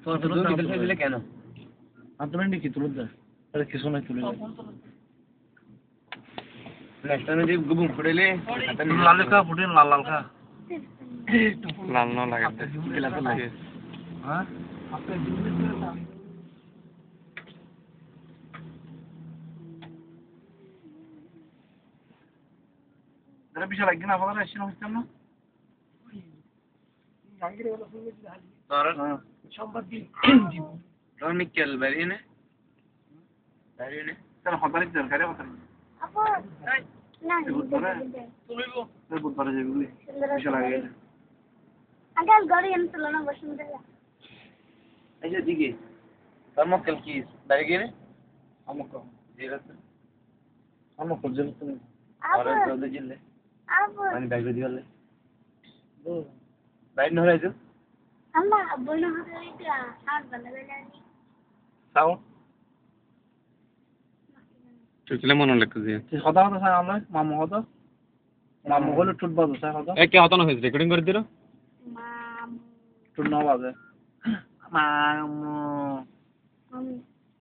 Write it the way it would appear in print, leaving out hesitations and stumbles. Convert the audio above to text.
দিলে কেন আন্তমেন্টি কি তুলে দেয় আরে কিছু নাই তুলে দেয় নেক্সট টাইম গুবুম ফুড়েলে লাল কা ফুটে লাল লাল কা লাল না লাগাতে হ্যাঁ দাঁড়া বিশাল লাগবে না আপনারা এসে হইতাম না সোমবার দিন মিকেল বাইরে তাহলে হতারি দরকার হতারি আপু না বুধবারে যাবি বুঝলি বিশাল লাগে আঙ্কেল গাড়ি এনে না বসুন্ধরা এই যে দিকে তোর মক্কেল কি বাইরে গিয়ে আমাকে জিরাতে আমাকে জেল তুমি আরে আপু তো জিলে আপু মানে বাইরে দিলে বাইরে ন হইছো আম্মা বইনো হাতে এটা আর বানাবে না তাও চুচলে মনে লাগতে দিয়ে কথা কথা স্যার আমরা মামু হলো টুট বাজে স্যার কথা এ কে হতানো হয়েছে রেকর্ডিং করে দিল মাম টুট না বাজে মামু মাম